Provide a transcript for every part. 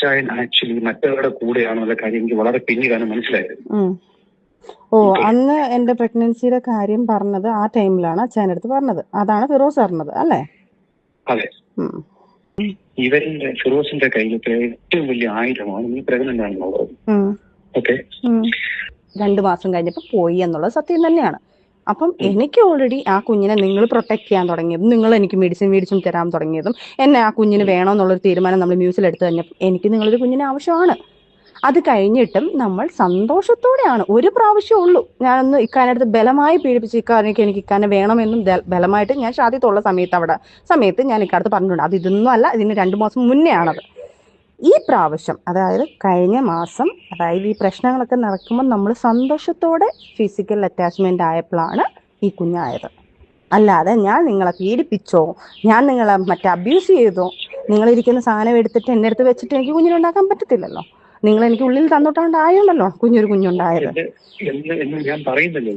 അച്ചായൻ ആക്ച്വലി മറ്റവരുടെ കൂടെയാണെന്നുള്ള കാര്യം എനിക്ക് വളരെ പിന്നീടാണ് മനസ്സിലായത്. ഓ, അന്ന് എന്റെ പ്രഗ്നൻസിയുടെ കാര്യം പറഞ്ഞത് ആ ടൈമിലാണ് അച്ഛൻ്റെ അടുത്ത് പറഞ്ഞത്. അതാണ് ഫിറോസ് പറഞ്ഞത് അല്ലേ? അതെ. ഇവരുടെ ഫിറോസിന്റെ കയ്യിലത്തെ ഏറ്റവും വലിയ ആയുധമാണ് നീ പ്രഗ്നന്റ് ആണെന്നുള്ളത്. ഓക്കെ, 2 മാസം കഴിഞ്ഞപ്പോ പോയി എന്നുള്ളത് സത്യം തന്നെയാണ്. അപ്പം എനിക്ക് ഓൾറെഡി ആ കുഞ്ഞിനെ നിങ്ങൾ പ്രൊട്ടക്ട് ചെയ്യാൻ തുടങ്ങിയതും, നിങ്ങൾ എനിക്ക് മെഡിസിൻ മേടിച്ചും തരാൻ തുടങ്ങിയതും, എന്നെ ആ കുഞ്ഞിന് വേണമെന്നുള്ളൊരു തീരുമാനം നമ്മൾ മ്യൂസിൽ എടുത്തു കഴിഞ്ഞപ്പോൾ എനിക്ക് നിങ്ങളൊരു കുഞ്ഞിനെ ആവശ്യമാണ്. അത് കഴിഞ്ഞിട്ടും നമ്മൾ സന്തോഷത്തോടെയാണ്, ഒരു പ്രാവശ്യമേ ഉള്ളൂ ഞാനൊന്ന് ഇക്കാനടുത്ത് ബലമായി പീഡിപ്പിച്ച് എനിക്ക് ഇക്കാനെ വേണമെന്നും ബലമായിട്ട് ഞാൻ ഷാദിത്തുള്ള സമയത്ത് ഞാൻ ഇക്കാലത്ത് പറഞ്ഞിട്ടുണ്ട്. അത് ഇതൊന്നും അല്ല, ഇതിന് 2 മാസം മുന്നേ ആണത്. ഈ പ്രാവശ്യം, അതായത് കഴിഞ്ഞ മാസം, അതായത് ഈ പ്രശ്നങ്ങളൊക്കെ നടക്കുമ്പോൾ നമ്മൾ സന്തോഷത്തോടെ ഫിസിക്കൽ അറ്റാച്ച്മെന്റ് ആയപ്പോഴാണ് ഈ കുഞ്ഞായത്. അല്ലാതെ ഞാൻ നിങ്ങളെ പീഡിപ്പിച്ചോ, ഞാൻ നിങ്ങളെ അബ്യൂസ് ചെയ്തോ, നിങ്ങളിരിക്കുന്ന സാധനം എടുത്തിട്ട് എന്നെ അടുത്ത് വെച്ചിട്ട് എനിക്ക് കുഞ്ഞിനുണ്ടാക്കാൻ പറ്റത്തില്ലല്ലോ. നിങ്ങൾ എനിക്ക് ഉള്ളിൽ തന്നോട്ടാണ്ടായോണ്ടല്ലോ കുഞ്ഞൊരു കുഞ്ഞുണ്ടായത്.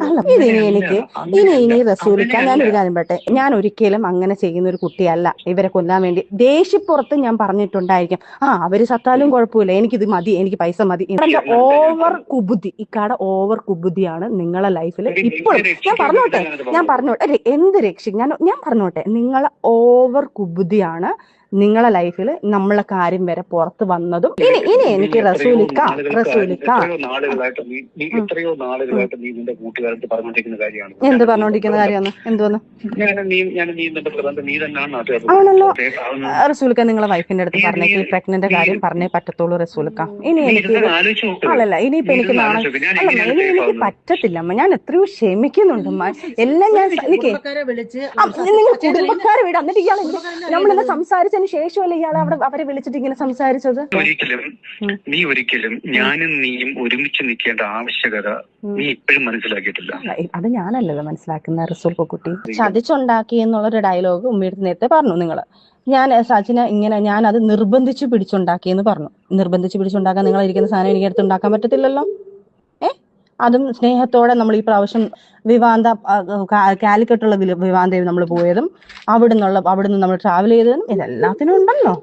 അല്ല, ഇനി റസൂലിക്ക, ഞാനൊരു കാര്യം പറയട്ടെ, ഞാൻ ഒരിക്കലും അങ്ങനെ ചെയ്യുന്ന ഒരു കുട്ടിയല്ല. ഇവരെ കൊല്ലാൻ വേണ്ടി ദേഷ്യപ്പുറത്ത് ഞാൻ പറഞ്ഞിട്ടുണ്ടായിരിക്കും, അവര് സത്താലും കുഴപ്പമില്ല, എനിക്കിത് മതി, എനിക്ക് പൈസ മതി. ഓവർ കുബുദ്ധി, ഇക്കാടെ ഓവർ കുബുദ്ധിയാണ് നിങ്ങളെ ലൈഫിൽ ഇപ്പോഴും. ഞാൻ പറഞ്ഞോട്ടെ എന്ത് രക്ഷിക്കും, ഞാൻ പറഞ്ഞോട്ടെ, നിങ്ങളെ ഓവർ കുബുദ്ധിയാണ് നിങ്ങളെ ലൈഫിൽ നമ്മളെ കാര്യം വരെ പുറത്ത് വന്നതും. ഇനി എനിക്ക് റസൂലിക്ക എത്രയോ നാളുകളായിട്ട് നീ നിന്റെ കൂട്ടുകാരത്ത് പറഞ്ഞോണ്ടിരിക്കുന്ന കാര്യമാണ്. എന്ത് പറഞ്ഞോണ്ടിരിക്കുന്ന കാര്യമാണ്? എന്തോന്ന് ആണല്ലോ റസൂലിക്ക, നിങ്ങളെ വൈഫിന്റെ അടുത്ത് പറഞ്ഞേക്ക് പ്രഗ്നന്റ് കാര്യം പറഞ്ഞേ പറ്റത്തുള്ളൂ റസൂലിക്ക. ഇനി എനിക്ക് ഇനിയിപ്പോ എനിക്ക് എനിക്ക് പറ്റത്തില്ല അമ്മ. ഞാൻ എത്രയോ ക്ഷമിക്കുന്നുണ്ട് അമ്മ. എല്ലാം ഞാൻ എനിക്ക് നിങ്ങൾ കുടുംബക്കാരെ വിടാം. എന്നിട്ട് ഇയാൾ നമ്മളെല്ലാം സംസാരിച്ചതിന് ശേഷമല്ലേ ഇയാളെ അവരെ വിളിച്ചിട്ട് ഇങ്ങനെ സംസാരിച്ചത്? ഒരിക്കലും ഞാനും നീയും ഒരുമിച്ച് നിൽക്കേണ്ട ആവശ്യകത നീ ഇപ്പോഴും മനസ്സിലാക്കിയിട്ടില്ല. അത് ഞാനല്ലല്ലോ മനസ്സിലാക്കുന്ന റസൂൽ കുട്ടി. ചതിച്ചുണ്ടാക്കി എന്നുള്ളൊരു ഡയലോഗ് ഉമ്മയുടെ നേരത്തെ പറഞ്ഞു നിങ്ങള്. ഞാൻ സച്ചിനെ ഇങ്ങനെ ഞാൻ അത് നിർബന്ധിച്ച് പിടിച്ചുണ്ടാക്കിയെന്ന് പറഞ്ഞു. നിർബന്ധിച്ച് പിടിച്ചുണ്ടാക്കാൻ നിങ്ങൾ ഇരിക്കുന്ന സാധനം എനിക്ക് അടുത്ത് ഉണ്ടാക്കാൻ പറ്റത്തില്ലല്ലോ. അതും സ്നേഹത്തോടെ നമ്മൾ ഈ പ്രാവശ്യം കാലിക്കട്ടുള്ള വിവാന്തയിൽ നമ്മൾ പോയതും അവിടുന്ന് നമ്മൾ ട്രാവൽ ചെയ്തതും ഇതെല്ലാത്തിനും ഉണ്ടല്ലോ,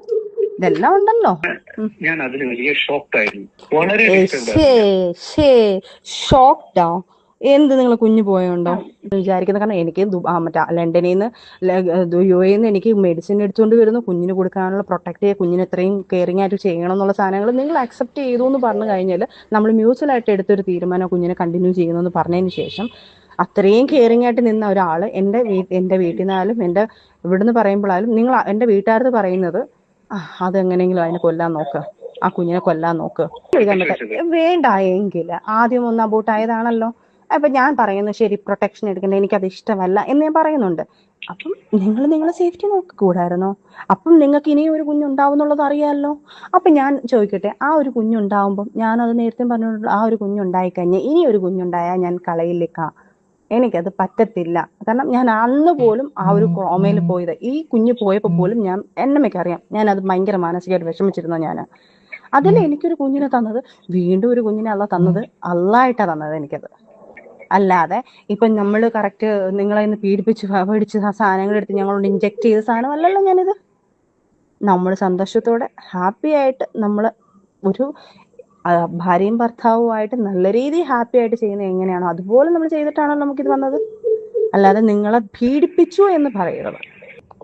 ഇതെല്ലാം ഉണ്ടല്ലോ. ഞാൻ അതിന് വലിയ ഷോക്ക്ഡായിരുന്നു, വളരെ ഷോക്ക്ഡാ. എന്ത് നിങ്ങൾ കുഞ്ഞു പോയോണ്ടോ വിചാരിക്കുന്നത്? കാരണം എനിക്ക് ലണ്ടനിൽ നിന്ന് UAE നിന്ന് എനിക്ക് മെഡിസിൻ എടുത്തുകൊണ്ട് വരുന്നു, കുഞ്ഞിന് കൊടുക്കാനുള്ള പ്രൊട്ടക്ട് ചെയ്യുക, കുഞ്ഞിന് എത്രയും കെയറിങ് ആയിട്ട് ചെയ്യണം എന്നുള്ള സാധനങ്ങൾ നിങ്ങൾ അക്സെപ്റ്റ് ചെയ്തു എന്ന് പറഞ്ഞു കഴിഞ്ഞാൽ നമ്മൾ മ്യൂച്വലായിട്ട് എടുത്തൊരു തീരുമാനം കുഞ്ഞിനെ കണ്ടിന്യൂ ചെയ്യുന്നു പറഞ്ഞതിന് ശേഷം അത്രയും കെയറിങ് ആയിട്ട് നിന്ന ഒരാൾ എൻ്റെ വീട്ടിൽ നിന്നാലും എൻ്റെ ഇവിടുന്ന് പറയുമ്പോഴാലും നിങ്ങൾ എൻ്റെ വീട്ടുകാർക്ക് പറയുന്നത് അതെങ്ങനെയെങ്കിലും അതിനെ കൊല്ലാൻ നോക്കുക, ആ കുഞ്ഞിനെ കൊല്ലാൻ നോക്കുക. വേണ്ട എങ്കിൽ ആദ്യം ഒന്ന് അബോട്ടായതാണല്ലോ. അപ്പൊ ഞാൻ പറയുന്നു ശരി, പ്രൊട്ടക്ഷൻ എടുക്കണ്ട, എനിക്കത് ഇഷ്ടമല്ല എന്ന് ഞാൻ പറയുന്നുണ്ട്. അപ്പം നിങ്ങൾ നിങ്ങളെ സേഫ്റ്റി നോക്കിക്കൂടായിരുന്നോ? അപ്പം നിങ്ങൾക്ക് ഇനിയും ഒരു കുഞ്ഞുണ്ടാവുന്നുള്ളത് അറിയാമല്ലോ. അപ്പൊ ഞാൻ ചോദിക്കട്ടെ, ആ ഒരു കുഞ്ഞുണ്ടാവുമ്പം ഞാനത് നേരത്തെ പറഞ്ഞിട്ടുണ്ട്, ആ ഒരു കുഞ്ഞുണ്ടായിക്കഴിഞ്ഞാൽ ഇനി ഒരു കുഞ്ഞുണ്ടായാൽ ഞാൻ കളയില്ലേക്കാ, എനിക്കത് പറ്റത്തില്ല. കാരണം ഞാൻ അന്ന് പോലും ആ ഒരു കോമയിൽ പോയത്, ഈ കുഞ്ഞ് പോയപ്പോൾ പോലും ഞാൻ എന്നമ്മയ്ക്കറിയാം ഞാനത് ഭയങ്കര മാനസികമായിട്ട് വിഷമിച്ചിരുന്നു. ഞാൻ അതിൽ എനിക്കൊരു കുഞ്ഞിനെ തന്നത്, വീണ്ടും ഒരു കുഞ്ഞിനെ തന്നത് അള്ളായിട്ടാണ് തന്നത് എനിക്കത്. അല്ലാതെ ഇപ്പൊ നമ്മൾ കറക്റ്റ് നിങ്ങളെ ഇന്ന് പീഡിപ്പിച്ച് സാധനങ്ങൾ എടുത്ത് ഞങ്ങളോട് ഇൻജെക്ട് ചെയ്ത സാധനമല്ലല്ലോ ഞാനിത്. നമ്മൾ സന്തോഷത്തോടെ ഹാപ്പി ആയിട്ട് നമ്മൾ ഒരു ഭാര്യയും ഭർത്താവുമായിട്ട് നല്ല രീതിയിൽ ഹാപ്പി ആയിട്ട് ചെയ്യുന്നത് എങ്ങനെയാണോ അതുപോലെ നമ്മൾ ചെയ്തിട്ടാണല്ലോ നമുക്കിത് വന്നത്. അല്ലാതെ നിങ്ങളെ പീഡിപ്പിച്ചു എന്ന് പറയരുത്.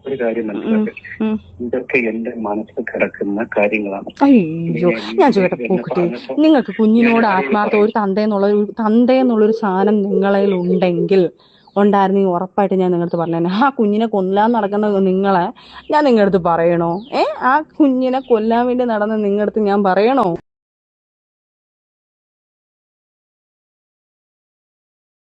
ഒരു കാര്യം മനസ്സിലാക്കുക, ഇതൊക്കെ എന്റെ മനസ്സിൽ കിടക്കുന്ന കാര്യങ്ങളാണ്. അയ്യോ, ഞാൻ ചോദിക്കട്ടെ പൂക്കുട്ടി, നിങ്ങൾക്ക് കുഞ്ഞിനോട് ആത്മാർത്ഥ ഒരു തന്തയെന്നുള്ളൊരു സാധനം നിങ്ങളിൽ ഉണ്ടായിരുന്നെങ്കിൽ ഉറപ്പായിട്ട് ഞാൻ നിങ്ങളടുത്ത് പറഞ്ഞേനെ. ആ കുഞ്ഞിനെ കൊല്ലാൻ നടക്കുന്ന നിങ്ങളെ ഞാൻ നിങ്ങളടുത്ത് പറയണോ? ആ കുഞ്ഞിനെ കൊല്ലാൻ വേണ്ടി നടന്ന നിങ്ങളടുത്ത് ഞാൻ പറയണോ?